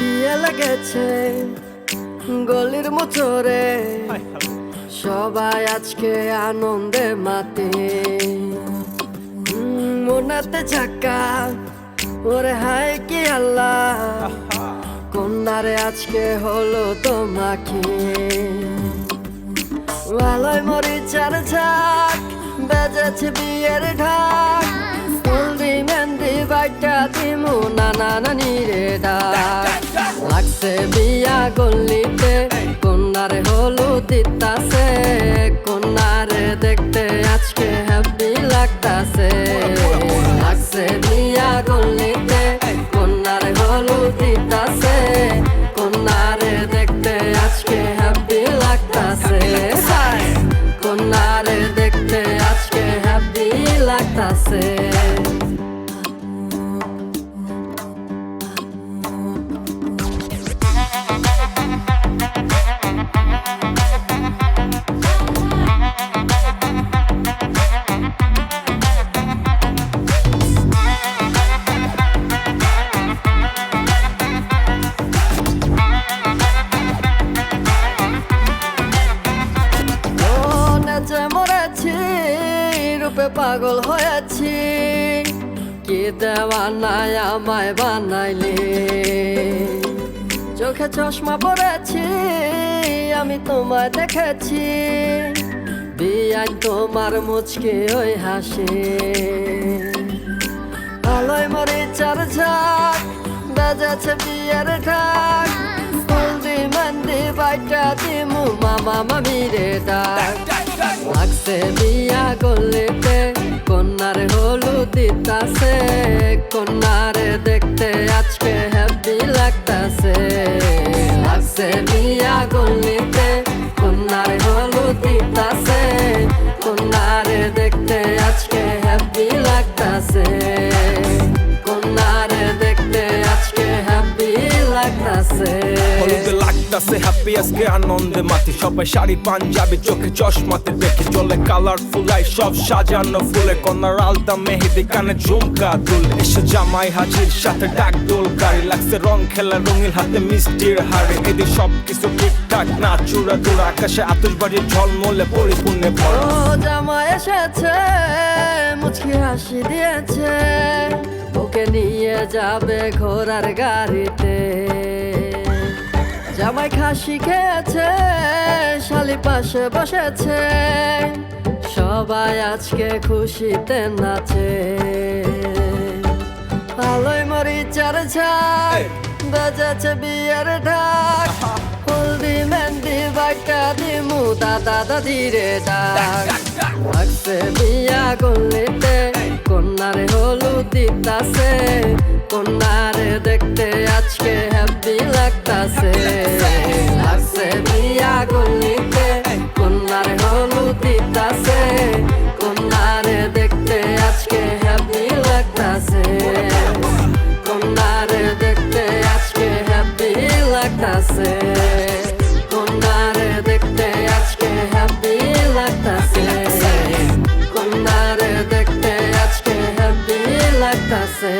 বিয়ে লেগেছে গলির মোচরে, সবাই আজকে আনন্দে মাতে। মনাতে ঝাক্কা ওরে হায় কি আল্লাহ, কন্যারে আজকে হলো তোমাকে। ভালোই মরিচার ঝাক বেজেছে বিয়ের ঢাক, হলদি মেহেন্দি বাইটা দিমু নানা নানি রে ডাক। লাগছে বিয়া গল্লিতে কন্যারে হলুদ দিতাছে, কন্যারে দেখতে আজকে হ্যাপি লাগতাছে। লাগছে বিয়া গল্লিতে কন্যারে হলুদ দিতাছে, কন্যারে দেখতে আজকে হ্যাপি লাগতাছে। কন্যারে দেখতে আজকে হ্যাপি লাগতাছে। মরেছি রূপে পাগল হয়েছি, কি দেওয়ানায় আমায় বানাইলে। চোখে চশমা পরেছি আমি তোমায় দেখেছি, বিয়াই তোমার মুচকি ওই হাসি। আলোয় মরিচার ঝাক বেজেছে বিয়ের ঢাক, হলদি মেহেন্দি বাইটা দিমু মামা মামি রে ডাক। লাগছে বিয়া গল্লিতে কন্যারে হলুদ দিতাছে, কন্যারে দেখতে আজকে হ্যাপি লাগতাছে। লাগছে বিয়া গল্লিতে কন্যারে হলুদ দিতাছে, কন্যারে দেখতে আজকে হ্যাপি লাগতাছে। কন্যারে দেখতে আজকে হ্যাপি লাগতাছে। হলুদে লাগতাছে হ্যাপি আজকে আনন্দে মাতি, সবাই শাড়ি পাঞ্জাবি চোখে চশমাতে দেখে চলে কালারফুল আই সব সাজানো ফুলে। কন্যার আলতা মেহেদি কানে ঝুমকা দুল, এসে জামাই হাজির সাথে ডাক দোল গাড়ি। লাগছে রং খেলা রঙিন হাতে মিষ্টির হাড়ি, এদের সব কিছু ঠিকঠাক না চূড়া দূরা। আকাশে আতশবাড়ি ঝলমলে পরিপূর্ণে ভরা। জামাই এসেছে মুচকি হাসি দিয়েছে, ওকে নিয়ে যাবে ঘোড়ার গাড়িতে। জামাই খাসি খেয়েছে শালি পাশে বসেছে, সবাই আজকে খুশিতে নাচে। আলোয় মরিচার ঝাক বেজেছে বিয়ের ঢাক, হলদি মেহেন্দি বাইটা দিমু দাদা দাদি রে ডাক। লাগছে বিয়া গল্লিতে কন্যারে হলুদ দিতাছে, কন্যারে দেখতে আজকে হ্যাপি লাগতাছে। লাগছে বিয়া গল্লিতে কন্যারে হলুদ দিতাছে, কন্যারে দেখতে আজকে হ্যাপি লাগতাছে। কন্যারে দেখতে আজকে হ্যাপি লাগতাছে। কন্যারে দেখতে আজকে হ্যাপি লাগতাছে। কন্যারে দেখতে আজকে হ্যাপি লাগতাছে।